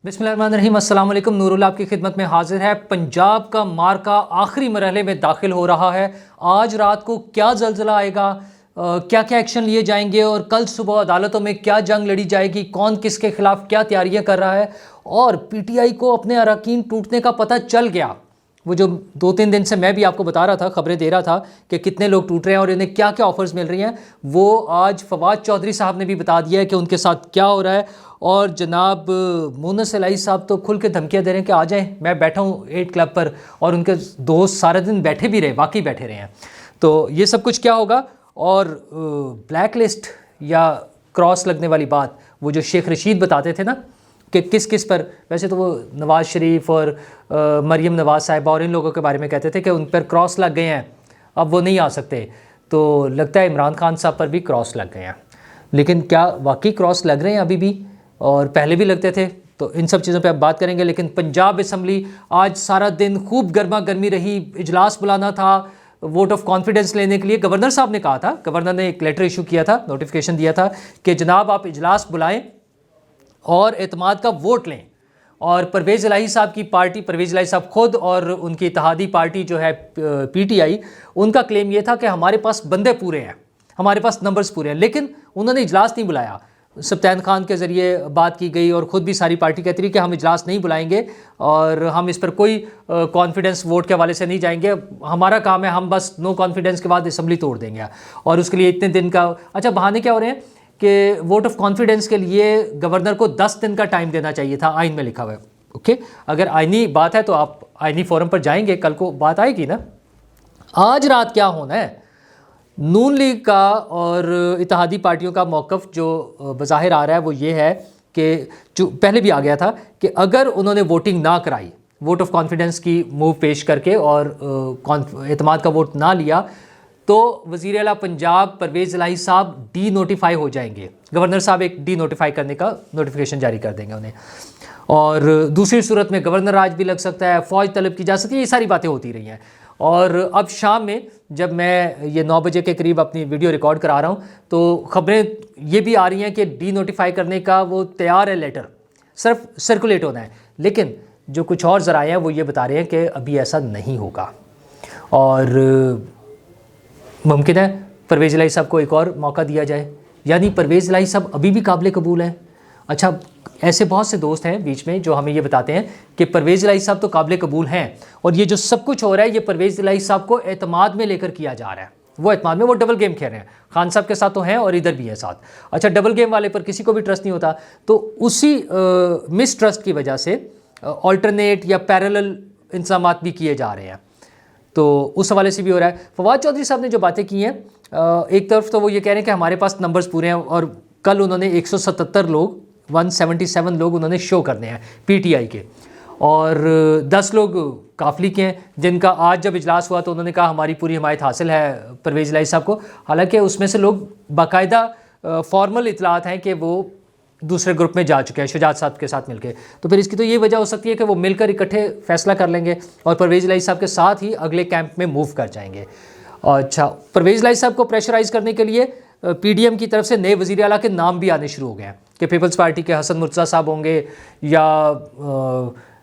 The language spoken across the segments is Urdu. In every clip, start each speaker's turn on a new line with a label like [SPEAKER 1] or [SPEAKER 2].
[SPEAKER 1] بسم اللہ الرحمن الرحیم، السلام علیکم۔ نور اللہ آپ کی خدمت میں حاضر ہے۔ پنجاب کا مارکا آخری مرحلے میں داخل ہو رہا ہے۔ آج رات کو کیا زلزلہ آئے گا، کیا کیا ایکشن لیے جائیں گے، اور کل صبح عدالتوں میں کیا جنگ لڑی جائے گی، کون کس کے خلاف کیا تیاریاں کر رہا ہے، اور پی ٹی آئی کو اپنے اراکین ٹوٹنے کا پتہ چل گیا۔ وہ جو 2-3 دن سے میں بھی آپ کو بتا رہا تھا، خبریں دے رہا تھا کہ کتنے لوگ ٹوٹ رہے ہیں اور انہیں کیا کیا آفرز مل رہی ہیں، وہ آج فواد چودھری صاحب نے بھی بتا دیا ہے کہ ان کے ساتھ کیا ہو رہا ہے۔ اور جناب مونس الہی صاحب تو کھل کے دھمکیاں دے رہے ہیں کہ آ جائیں، میں بیٹھا ہوں 8 کلب پر، اور ان کے دوست سارے دن بیٹھے بھی رہے، واقعی بیٹھے رہے ہیں۔ تو یہ سب کچھ کیا ہوگا، اور بلیک لسٹ یا کراس لگنے والی بات، وہ جو شیخ رشید بتاتے تھے نا کہ کس کس پر، ویسے تو وہ نواز شریف اور مریم نواز صاحبہ اور ان لوگوں کے بارے میں کہتے تھے کہ ان پر کراس لگ گئے ہیں، اب وہ نہیں آ سکتے، تو لگتا ہے عمران خان صاحب پر بھی کراس لگ گئے ہیں۔ لیکن کیا واقعی کراس لگ رہے ہیں ابھی بھی، اور پہلے بھی لگتے تھے؟ تو ان سب چیزوں پہ اب بات کریں گے۔ لیکن پنجاب اسمبلی آج سارا دن خوب گرما گرمی رہی، اجلاس بلانا تھا ووٹ آف کانفیڈنس لینے کے لیے۔ گورنر صاحب نے کہا تھا، گورنر نے ایک لیٹر ایشو کیا تھا، نوٹیفیکیشن دیا تھا کہ جناب آپ اجلاس بلائیں اور اعتماد کا ووٹ لیں۔ اور پرویز الہی صاحب کی پارٹی، پرویز الہی صاحب خود اور ان کی اتحادی پارٹی جو ہے پی ٹی آئی، ان کا کلیم یہ تھا کہ ہمارے پاس بندے پورے ہیں، ہمارے پاس نمبرز پورے ہیں، لیکن انہوں نے اجلاس نہیں بلایا۔ سبطین خان کے ذریعے بات کی گئی اور خود بھی ساری پارٹی کہتی رہی کہ ہم اجلاس نہیں بلائیں گے اور ہم اس پر کوئی کانفیڈنس ووٹ کے حوالے سے نہیں جائیں گے، ہمارا کام ہے، ہم بس نو کانفیڈنس کے بعد اسمبلی توڑ دیں گے، اور اس کے لیے اتنے دن کا اچھا بہانے کیا ہو رہے ہیں کہ ووٹ آف کانفیڈنس کے لیے گورنر کو 10 دن کا ٹائم دینا چاہیے تھا، آئین میں لکھا ہوا ہے۔ اوکے، اگر آئینی بات ہے تو آپ آئینی فورم پر جائیں گے، کل کو بات آئے گی نا۔ آج رات کیا ہونا ہے، نون لیگ کا اور اتحادی پارٹیوں کا موقف جو بظاہر آ رہا ہے وہ یہ ہے کہ جو پہلے بھی آ گیا تھا کہ اگر انہوں نے ووٹنگ نہ کرائی، ووٹ آف کانفیڈنس کی موو پیش کر کے، اور اعتماد کا ووٹ نہ لیا، تو وزیر اعلیٰ پنجاب پرویز الہی صاحب ڈی نوٹیفائی ہو جائیں گے۔ گورنر صاحب ایک ڈی نوٹیفائی کرنے کا نوٹیفیکیشن جاری کر دیں گے انہیں، اور دوسری صورت میں گورنر راج بھی لگ سکتا ہے، فوج طلب کی جا سکتی ہے، یہ ساری باتیں ہوتی رہی ہیں۔ اور اب شام میں جب میں یہ 9 بجے کے قریب اپنی ویڈیو ریکارڈ کرا رہا ہوں تو خبریں یہ بھی آ رہی ہیں کہ ڈی نوٹیفائی کرنے کا وہ تیار ہے، لیٹر صرف سرکولیٹ ہونا ہے۔ لیکن جو کچھ اور ذرائع ہیں وہ یہ بتا رہے ہیں کہ ابھی ایسا نہیں ہوگا، اور ممکن ہے پرویز الہی صاحب کو ایک اور موقع دیا جائے، یعنی پرویز الہی صاحب ابھی بھی قابل قبول ہیں۔ اچھا، ایسے بہت سے دوست ہیں بیچ میں جو ہمیں یہ بتاتے ہیں کہ پرویز الہی صاحب تو قابل قبول ہیں، اور یہ جو سب کچھ ہو رہا ہے یہ پرویز الہی صاحب کو اعتماد میں لے کر کیا جا رہا ہے۔ وہ اعتماد میں، وہ ڈبل گیم کھیل رہے ہیں، خان صاحب کے ساتھ تو ہیں اور ادھر بھی ہے ساتھ۔ اچھا، ڈبل گیم والے پر کسی کو بھی ٹرسٹ نہیں ہوتا، تو اسی مس ٹرسٹ کی وجہ سے آلٹرنیٹ یا پیرلل انتظامات بھی کیے جا رہے ہیں، تو اس حوالے سے بھی ہو رہا ہے۔ فواد چودھری صاحب نے جو باتیں کی ہیں، ایک طرف تو وہ یہ کہہ رہے ہیں کہ ہمارے پاس نمبرز پورے ہیں، اور کل انہوں نے 177 لوگ 177 لوگ انہوں نے شو کرنے ہیں پی ٹی آئی کے، اور 10 لوگ کافلی کے ہیں، جن کا آج جب اجلاس ہوا تو انہوں نے کہا ہماری پوری حمایت حاصل ہے پرویز الہی صاحب کو، حالانکہ اس میں سے لوگ باقاعدہ فارمل اطلاعات ہیں کہ وہ دوسرے گروپ میں جا چکے ہیں شجاعت صاحب کے ساتھ مل کے۔ تو پھر اس کی تو یہ وجہ ہو سکتی ہے کہ وہ مل کر اکٹھے فیصلہ کر لیں گے اور پرویز الہی صاحب کے ساتھ ہی اگلے کیمپ میں موو کر جائیں گے۔ اچھا، پرویز الہی صاحب کو پریشرائز کرنے کے لیے پی ڈی ایم کی طرف سے نئے وزیر اعلیٰ کے نام بھی آنے شروع ہو گئے ہیں کہ پیپلز پارٹی کے حسن مرتضیٰ صاحب ہوں گے، یا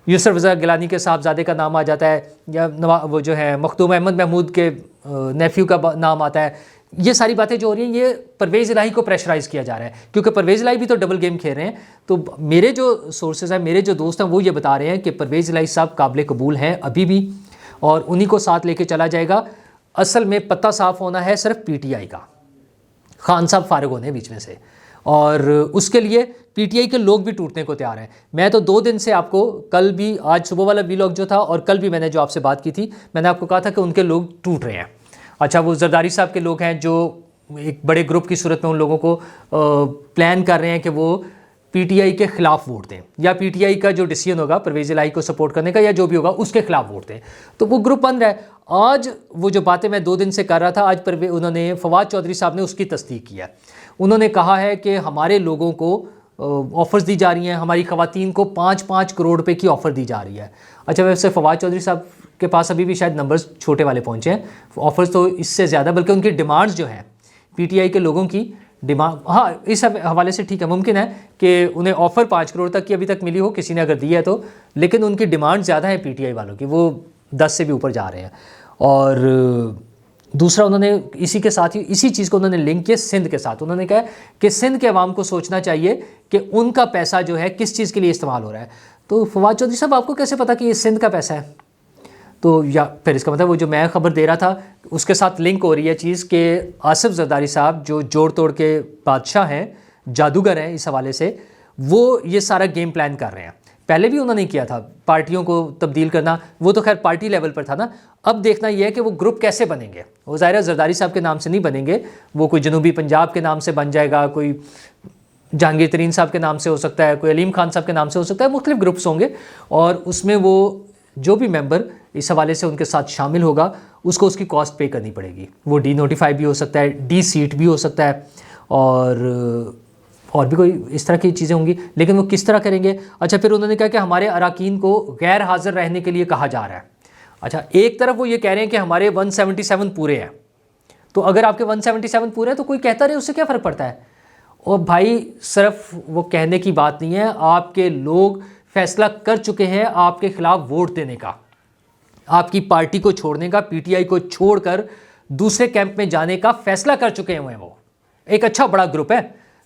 [SPEAKER 1] یسر رضا گیلانی کے صاحبزادے کا نام آ جاتا ہے، یا وہ جو ہے مختوم احمد محمود کے نیفیو کا نام آتا ہے۔ یہ ساری باتیں جو ہو رہی ہیں یہ پرویز الہی کو پریشرائز کیا جا رہا ہے، کیونکہ پرویز الہی بھی تو ڈبل گیم کھیل رہے ہیں۔ تو میرے جو سورسز ہیں، میرے جو دوست ہیں، وہ یہ بتا رہے ہیں کہ پرویز الہی صاحب قابل قبول ہیں ابھی بھی، اور انہی کو ساتھ لے کے چلا جائے گا۔ اصل میں پتہ صاف ہونا ہے صرف پی ٹی آئی کا، خان صاحب فارغ ہونے بیچ میں سے، اور اس کے لیے پی ٹی آئی کے لوگ بھی ٹوٹنے کو تیار ہیں۔ میں تو 2 دن سے آپ کو، کل بھی، آج صبح والا ویلاگ جو تھا اور کل بھی میں نے جو آپ سے بات کی تھی، میں نے آپ کو کہا تھا کہ ان کے لوگ ٹوٹ رہے ہیں۔ اچھا، وہ زرداری صاحب کے لوگ ہیں جو ایک بڑے گروپ کی صورت میں ان لوگوں کو پلان کر رہے ہیں کہ وہ پی ٹی آئی کے خلاف ووٹ دیں، یا پی ٹی آئی کا جو ڈیسیژن ہوگا پرویز الہی کو سپورٹ کرنے کا یا جو بھی ہوگا اس کے خلاف ووٹ دیں، تو وہ گروپ بن رہا ہے۔ آج وہ جو باتیں میں 2 دن سے کر رہا تھا، آج پر انہوں نے، فواد چودھری صاحب نے اس کی تصدیق کیا۔ انہوں نے کہا ہے کہ ہمارے لوگوں کو آفرز دی جا رہی ہیں، ہماری خواتین کو 5-5 کروڑ روپے کی آفر دی جا رہی ہے۔ اچھا، ویسے فواد چودھری صاحب کے پاس ابھی بھی شاید نمبرز چھوٹے والے پہنچے ہیں، آفرز تو اس سے زیادہ، بلکہ ان کی ڈیمانڈز جو ہیں پی ٹی آئی کے لوگوں کی ڈیمانڈ, ہاں اس حوالے سے ٹھیک ہے, ممکن ہے کہ انہیں آفر 5 کروڑ تک کی ابھی تک ملی ہو, کسی نے اگر دی ہے تو, لیکن ان کی ڈیمانڈ زیادہ ہے پی ٹی آئی والوں کی, وہ 10 سے بھی اوپر جا رہے ہیں. اور دوسرا انہوں نے اسی کے ساتھ ہی اسی چیز کو انہوں نے لنک کیا سندھ کے ساتھ. انہوں نے کہا کہ سندھ کے عوام کو سوچنا چاہیے کہ ان کا پیسہ جو ہے کس چیز کے لیے استعمال ہو رہا ہے. تو فواد چودھری صاحب آپ کو کیسے پتا کہ یہ سندھ کا پیسہ ہے؟ تو یا پھر اس کا مطلب وہ جو میں خبر دے رہا تھا اس کے ساتھ لنک ہو رہی ہے چیز کہ آصف زرداری صاحب جو جوڑ توڑ کے بادشاہ ہیں, جادوگر ہیں اس حوالے سے, وہ یہ سارا گیم پلان کر رہے ہیں. پہلے بھی انہوں نے کیا تھا پارٹیوں کو تبدیل کرنا, وہ تو خیر پارٹی لیول پر تھا نا. اب دیکھنا یہ ہے کہ وہ گروپ کیسے بنیں گے. وہ ظاہر ہے زرداری صاحب کے نام سے نہیں بنیں گے, وہ کوئی جنوبی پنجاب کے نام سے بن جائے گا, کوئی جہانگیر ترین صاحب کے نام سے ہو سکتا ہے, کوئی علیم خان صاحب کے نام سے ہو سکتا ہے, مختلف گروپس ہوں گے. اور اس میں وہ جو بھی ممبر اس حوالے سے ان کے ساتھ شامل ہوگا اس کو اس کی کاسٹ پے کرنی پڑے گی. وہ ڈی نوٹیفائی بھی ہو سکتا ہے, ڈی سیٹ بھی ہو سکتا ہے, اور بھی کوئی اس طرح کی چیزیں ہوں گی, لیکن وہ کس طرح کریں گے. اچھا پھر انہوں نے کہا کہ ہمارے اراکین کو غیر حاضر رہنے کے لیے کہا جا رہا ہے. اچھا ایک طرف وہ یہ کہہ رہے ہیں کہ ہمارے 177 پورے ہیں, تو اگر آپ کے 177 پورے ہیں تو کوئی کہتا رہے اس سے کیا فرق پڑتا ہے. اور بھائی صرف وہ کہنے کی بات نہیں ہے, آپ کے لوگ فیصلہ کر چکے ہیں آپ کے خلاف ووٹ دینے کا, آپ کی پارٹی کو چھوڑنے کا, پی ٹی آئی کو چھوڑ کر دوسرے کیمپ میں جانے کا فیصلہ کر چکے ہیں. وہ ایک اچھا بڑا گروپ ہے,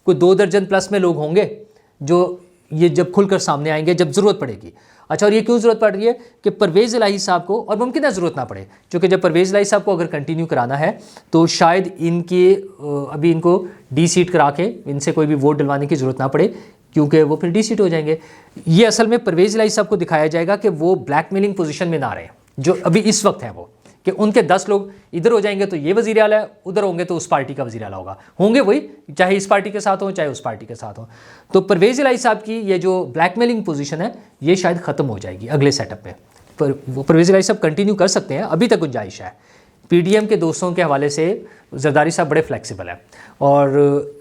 [SPEAKER 1] کوئی 2 درجن پلس میں لوگ ہوں گے جو یہ جب کھل کر سامنے آئیں گے جب ضرورت پڑے گی. اچھا اور یہ کیوں ضرورت پڑ رہی ہے کہ پرویز الہی صاحب کو, اور ممکن ہے ضرورت نہ پڑے, چونکہ جب پرویز الہی صاحب کو اگر کنٹینیو کرانا ہے تو شاید ان کی ابھی ان کو ڈی سیٹ کرا کے ان سے کوئی بھی ووٹ ڈلوانے کی ضرورت نہ پڑے, کیونکہ وہ پھر ڈی سیٹ ہو جائیں گے. یہ اصل میں پرویز الہی صاحب کو دکھایا جائے گا کہ وہ بلیک میلنگ پوزیشن میں نہ رہیں جو ابھی اس وقت ہیں, وہ کہ ان کے 10 لوگ ادھر ہو جائیں گے تو یہ وزیر اعلیٰ, ادھر ہوں گے تو اس پارٹی کا وزیر اعلیٰ ہوگا, ہوں گے وہی, چاہے اس پارٹی کے ساتھ ہوں چاہے اس پارٹی کے ساتھ ہوں. تو پرویز الہی صاحب کی یہ جو بلیک میلنگ پوزیشن ہے یہ شاید ختم ہو جائے گی اگلے سیٹ اپ میں. پر وہ پرویز الہی صاحب کنٹینیو کر سکتے ہیں, ابھی تک گنجائش ہے. پی ڈی ایم کے دوستوں کے حوالے سے زرداری صاحب بڑے فلیکسیبل ہیں, اور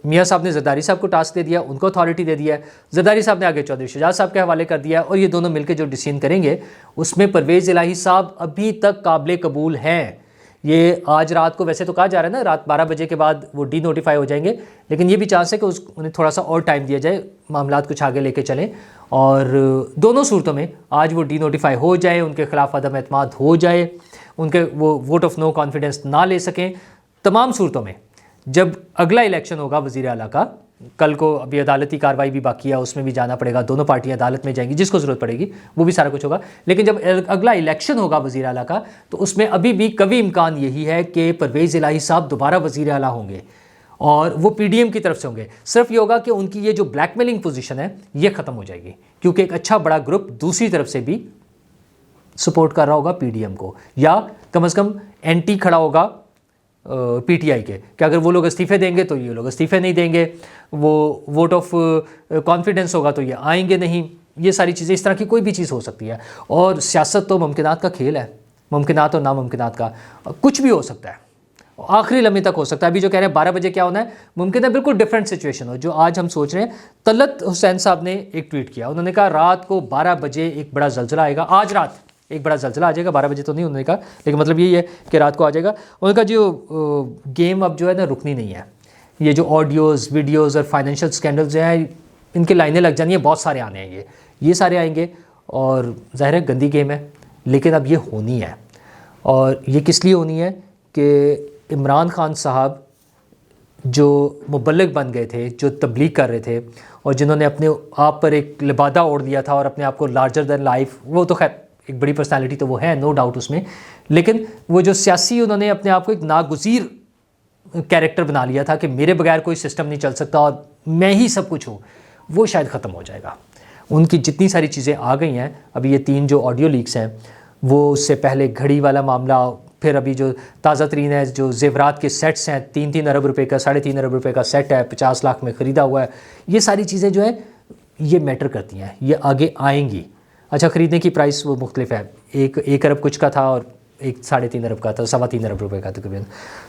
[SPEAKER 1] میاں صاحب نے زرداری صاحب کو ٹاسک دے دیا, ان کو اتھارٹی دے دیا ہے, زرداری صاحب نے آگے چودھری شجاعت صاحب کے حوالے کر دیا, اور یہ دونوں مل کے جو ڈیسیژن کریں گے اس میں پرویز الہی صاحب ابھی تک قابل قبول ہیں. یہ آج رات کو ویسے تو کہا جا رہا ہے نا رات 12 بجے کے بعد وہ ڈی نوٹیفائی ہو جائیں گے, لیکن یہ بھی چانس ہے کہ انہیں تھوڑا سا اور ٹائم دیا جائے, معاملات کچھ آگے لے کے چلیں, اور دونوں صورتوں میں آج وہ ڈی نوٹیفائی ہو جائے, ان کے خلاف عدم اعتماد ہو جائے, ان کے وہ ووٹ آف نو کانفیڈنس نہ لے سکیں, تمام صورتوں میں جب اگلا الیکشن ہوگا وزیر اعلیٰ کا, کل کو ابھی عدالتی کارروائی بھی باقی ہے, اس میں بھی جانا پڑے گا, دونوں پارٹیاں عدالت میں جائیں گی, جس کو ضرورت پڑے گی وہ بھی سارا کچھ ہوگا. لیکن جب اگلا الیکشن ہوگا وزیر اعلیٰ کا تو اس میں ابھی بھی قوی امکان یہی ہے کہ پرویز الہی صاحب دوبارہ وزیر اعلیٰ ہوں گے, اور وہ پی ڈی ایم کی طرف سے ہوں گے. صرف یہ ہوگا کہ ان کی یہ جو بلیک میلنگ پوزیشن ہے یہ ختم ہو جائے گی, کیونکہ ایک اچھا بڑا گروپ دوسری طرف سے بھی سپورٹ کر رہا ہوگا پی ڈی ایم کو, یا کم از کم اینٹی کھڑا ہوگا پی ٹی آئی کے, کہ اگر وہ لوگ استعفے دیں گے تو یہ لوگ استعفے نہیں دیں گے, وہ ووٹ آف کانفیڈنس ہوگا تو یہ آئیں گے نہیں. یہ ساری چیزیں, اس طرح کی کوئی بھی چیز ہو سکتی ہے, اور سیاست تو ممکنات کا کھیل ہے, ممکنات اور ناممکنات کا, کچھ بھی ہو سکتا ہے, آخری لمحے تک ہو سکتا ہے. ابھی جو کہہ رہے ہیں 12 بجے کیا ہونا ہے, ممکن ہے بالکل ڈفرینٹ سچویشن ہو جو آج ہم سوچ رہے ہیں. طلعت حسین صاحب نے ایک ٹویٹ کیا, انہوں نے کہا رات کو 12 بجے ایک بڑا زلزلہ آئے گا, آج رات ایک بڑا زلزلہ آ جائے گا, 12 بجے تو نہیں انہوں نے کہا, لیکن مطلب یہی ہے کہ رات کو آ جائے گا. انہوں نے کہا جو گیم اب جو ہے نا رکنی نہیں ہے, یہ جو آڈیوز ویڈیوز اور فائنینشیل اسکینڈلز جو ہیں ان کے لائنیں لگ جانی ہیں, بہت سارے آنے ہیں, یہ سارے آئیں گے, اور ظاہر ہے گندی گیم ہے, لیکن اب یہ ہونی ہے. اور یہ کس لیے ہونی ہے کہ عمران خان صاحب جو مبلغ بن گئے تھے, جو تبلیغ کر رہے تھے, اور جنہوں نے اپنے آپ پر ایک لبادہ اوڑھ دیا تھا اور اپنے آپ کو لارجر دین لائف, وہ تو خیر ایک بڑی پرسنالٹی تو وہ ہے, نو ڈاؤٹ اس میں, لیکن وہ جو سیاسی انہوں نے اپنے آپ کو ایک ناگزیر کیریکٹر بنا لیا تھا کہ میرے بغیر کوئی سسٹم نہیں چل سکتا اور میں ہی سب کچھ ہوں, وہ شاید ختم ہو جائے گا. ان کی جتنی ساری چیزیں آ گئی ہیں, ابھی یہ 3 جو آڈیو لیکس ہیں, وہ اس سے پہلے گھڑی والا معاملہ, پھر ابھی جو تازہ ترین ہے جو زیورات کے سیٹس ہیں, 3 ارب روپے کا 3.5 ارب روپے کا سیٹ ہے, 50 لاکھ میں خریدا ہوا ہے, یہ ساری چیزیں جو ہیں یہ میٹر کرتی ہیں, یہ آگے آئیں گی. اچھا خریدنے کی پرائس وہ مختلف ہے, 1 ارب کچھ کا تھا اور ایک 3.5 ارب کا تھا, 3.25 ارب روپے کا تقریباً,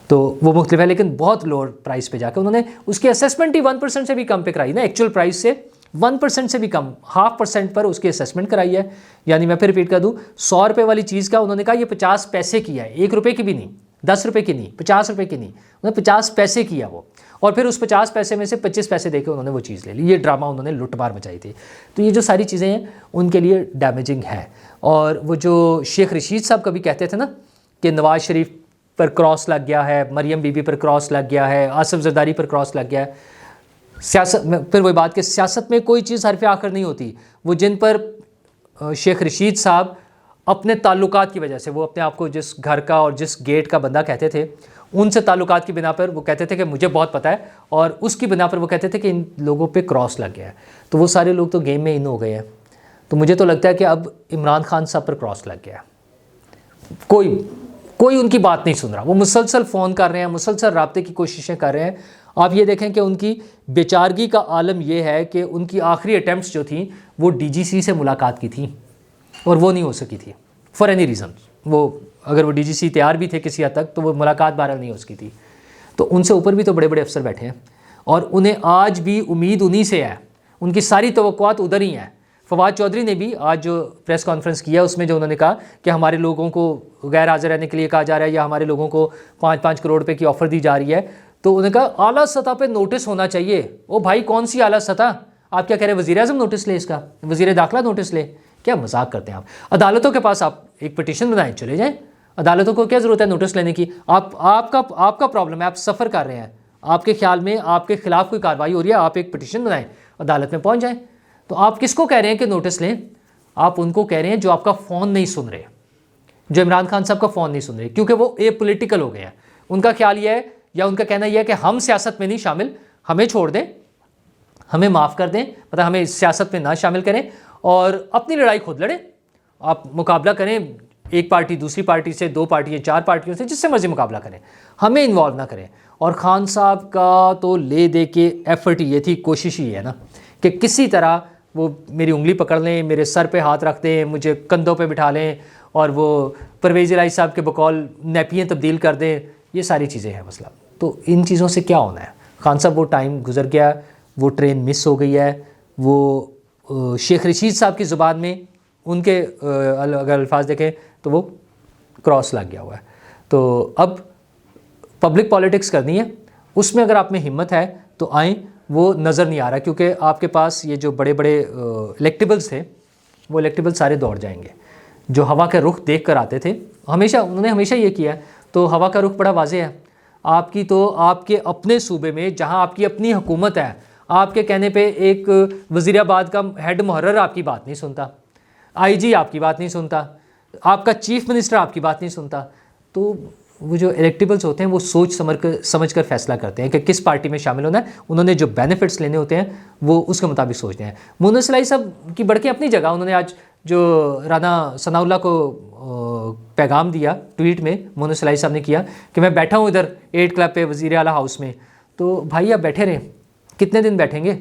[SPEAKER 1] تو وہ مختلف ہے, لیکن بہت لوور پرائس پہ جا کے انہوں نے اس کی اسیسمنٹ ہی 1% سے بھی کم پہ کرائی نا, ایکچوئل پرائس سے 1% سے بھی کم 0.5% پر اس کی اسیسمنٹ کرائی ہے. یعنی میں پھر ریپیٹ کر دوں, 100 روپے والی چیز کا انہوں نے کہا یہ 50 پیسے کی ہے, 1 روپے کی بھی نہیں, 10 روپے کی نہیں, 50 روپے کی نہیں, انہوں نے 50 پیسے کیا وہ, اور پھر اس 50 پیسے میں سے 25 پیسے دے کے انہوں نے وہ چیز لے لی. یہ ڈرامہ انہوں نے لٹ مار مچائی تھی. تو یہ جو ساری چیزیں ہیں ان کے لیے ڈیمیجنگ ہے. اور وہ جو شیخ رشید صاحب کبھی کہتے تھے نا کہ نواز شریف پر کراس لگ گیا ہے, مریم بی بی پر کراس لگ گیا ہے, آصف زرداری پر کراس لگ گیا ہے. سیاست میں پھر وہی بات کہ سیاست میں کوئی چیز حرف آخر نہیں ہوتی. وہ جن پر شیخ رشید صاحب اپنے تعلقات کی وجہ سے, وہ اپنے آپ کو جس گھر کا اور جس گیٹ کا بندہ کہتے تھے, ان سے تعلقات کی بنا پر وہ کہتے تھے کہ مجھے بہت پتہ ہے, اور اس کی بنا پر وہ کہتے تھے کہ ان لوگوں پہ کراس لگ گیا ہے. تو وہ سارے لوگ تو گیم میں ان ہو گئے ہیں. تو مجھے تو لگتا ہے کہ اب عمران خان صاحب پر کراس لگ گیا ہے. کوئی ان کی بات نہیں سن رہا. وہ مسلسل فون کر رہے ہیں, مسلسل رابطے کی کوششیں کر رہے ہیں. آپ یہ دیکھیں کہ ان کی بیچارگی کا عالم یہ ہے کہ ان کی آخری اٹیمپٹس جو تھیں وہ ڈی جی سی سے ملاقات کی تھیں, اور وہ نہیں ہو سکی تھی فار اینی ریزن. وہ اگر وہ ڈی جی سی تیار بھی تھے کسی حد تک, تو وہ ملاقات بہرحال نہیں ہو سکی تھی. تو ان سے اوپر بھی تو بڑے بڑے افسر بیٹھے ہیں, اور انہیں آج بھی امید انہی سے ہے. ان کی ساری توقعات ادھر ہی ہیں. فواد چودھری نے بھی آج جو پریس کانفرنس کیا اس میں جو انہوں نے کہا کہ ہمارے لوگوں کو غیر حاضر رہنے کے لیے کہا جا رہا ہے, یا ہمارے لوگوں کو 5-5 کروڑ روپے کی آفر دی جا رہی ہے, تو انہوں نے کہا اعلیٰ سطح پہ نوٹس ہونا چاہیے. او بھائی کون سی اعلیٰ سطح؟ آپ کیا کہہ رہے ہیں وزیر اعظم نوٹس لے, اس کا وزیر داخلہ نوٹس لے؟ کیا مذاق کرتے ہیں آپ. عدالتوں کے پاس آپ ایک پٹیشن بنائیں, چلے جائیں. عدالتوں کو کیا ضرورت ہے نوٹس لینے کی؟ آپ کا پرابلم ہے, آپ سفر کر رہے ہیں, آپ کے خیال میں آپ کے خلاف کوئی کارروائی ہو رہی ہے, آپ ایک پٹیشن بنائیں, عدالت میں پہنچ جائیں. تو آپ کس کو کہہ رہے ہیں کہ نوٹس لیں؟ آپ ان کو کہہ رہے ہیں جو آپ کا فون نہیں سن رہے, جو عمران خان صاحب کا فون نہیں سن رہے, کیونکہ وہ اے پولیٹیکل ہو گئے ہیں. ان کا خیال یہ ہے, یا ان کا کہنا یہ ہے کہ ہم سیاست میں نہیں شامل, ہمیں چھوڑ دیں, ہمیں معاف کر دیں, مطلب ہمیں سیاست میں نہ شامل کریں, اور اپنی لڑائی خود لڑیں. آپ مقابلہ کریں ایک پارٹی دوسری پارٹی سے, 2 پارٹیاں 4 پارٹیوں سے, جس سے مرضی مقابلہ کریں, ہمیں انوالو نہ کریں. اور خان صاحب کا تو لے دے کے ایفرٹ یہ تھی, کوشش ہی ہے نا کہ کسی طرح وہ میری انگلی پکڑ لیں, میرے سر پہ ہاتھ رکھ دیں, مجھے کندھوں پہ بٹھا لیں, اور وہ پرویز الہی صاحب کے بقول نیپیاں تبدیل کر دیں. یہ ساری چیزیں ہیں مسئلہ. تو ان چیزوں سے کیا ہونا ہے؟ خان صاحب وہ ٹائم گزر گیا, وہ ٹرین مس ہو گئی ہے. وہ شیخ رشید صاحب کی زبان میں ان کے اگر الفاظ دیکھیں تو وہ کراس لگ گیا ہوا ہے. تو اب پبلک پالیٹکس کرنی ہے, اس میں اگر آپ میں ہمت ہے تو آئیں. وہ نظر نہیں آ رہا, کیونکہ آپ کے پاس یہ جو بڑے بڑے الیکٹیبلز تھے, وہ الیکٹیبل سارے دوڑ جائیں گے. جو ہوا کا رخ دیکھ کر آتے تھے, انہوں نے ہمیشہ یہ کیا ہے. تو ہوا کا رخ بڑا واضح ہے. آپ کی تو آپ کے اپنے صوبے میں جہاں آپ کی اپنی حکومت ہے, آپ کے کہنے پہ ایک وزیر آباد کا ہیڈ محرر آپ کی بات نہیں سنتا, آئی جی آپ کی بات نہیں سنتا, آپ کا چیف منسٹر آپ کی بات نہیں سنتا. تو وہ جو الیکٹیبلز ہوتے ہیں وہ سوچ سمجھ کر فیصلہ کرتے ہیں کہ کس پارٹی میں شامل ہونا ہے. انہوں نے جو بینیفٹس لینے ہوتے ہیں وہ اس کے مطابق سوچتے ہیں. مونس الہی صاحب کی بڑھ کے اپنی جگہ, انہوں نے آج جو رانا ثناء اللہ کو پیغام دیا ٹویٹ میں, مونس الہی صاحب نے کیا کہ میں بیٹھا ہوں ادھر 8 کلب پہ وزیر اعلیٰ ہاؤس میں. تو بھائی آپ بیٹھے رہیں, کتنے دن بیٹھیں گے؟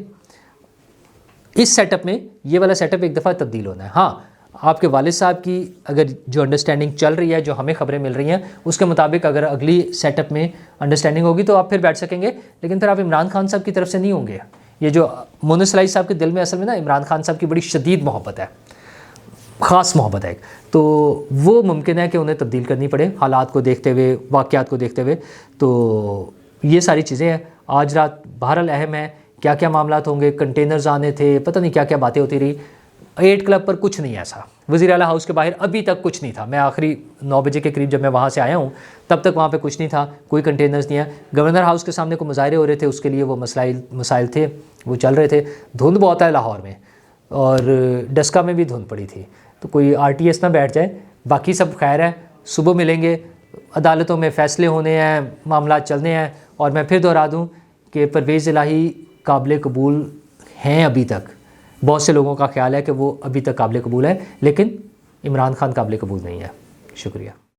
[SPEAKER 1] اس سیٹ اپ میں یہ والا سیٹ اپ ایک دفعہ تبدیل ہونا ہے. ہاں آپ کے والد صاحب کی اگر جو انڈرسٹینڈنگ چل رہی ہے, جو ہمیں خبریں مل رہی ہیں, اس کے مطابق اگر اگلی سیٹ اپ میں انڈرسٹینڈنگ ہوگی تو آپ پھر بیٹھ سکیں گے. لیکن پھر آپ عمران خان صاحب کی طرف سے نہیں ہوں گے. یہ جو مونس الہی صاحب کے دل میں اصل میں نا عمران خان صاحب کی بڑی شدید محبت ہے, خاص محبت ہے. تو وہ ممکن ہے کہ انہیں تبدیل کرنی پڑے حالات کو دیکھتے ہوئے, واقعات کو دیکھتے ہوئے. تو یہ ساری چیزیں ہیں. آج رات بہرحال اہم ہے, کیا کیا معاملات ہوں گے. کنٹینرز آنے تھے, پتہ نہیں کیا کیا باتیں ہوتی رہی. 8 کلب پر کچھ نہیں ایسا, وزیر اعلیٰ ہاؤس کے باہر ابھی تک کچھ نہیں تھا. میں آخری 9 بجے کے قریب جب میں وہاں سے آیا ہوں تب تک وہاں پہ کچھ نہیں تھا, کوئی کنٹینرز نہیں ہے. گورنر ہاؤس کے سامنے کوئی مظاہرے ہو رہے تھے, اس کے لیے وہ مسائل تھے, وہ چل رہے تھے. دھند بہت ہے لاہور میں, اور ڈسکا میں بھی دھند پڑی تھی. تو کوئی آر ٹی ایس نہ بیٹھ جائے. باقی سب خیر ہے, صبح ملیں گے, عدالتوں میں فیصلے ہونے ہیں, معاملات چلنے ہیں. اور میں پھر دہرا دوں کہ پرویز الہی قابل قبول ہیں ابھی تک. بہت سے لوگوں کا خیال ہے کہ وہ ابھی تک قابل قبول ہے, لیکن عمران خان قابل قبول نہیں ہے. شکریہ.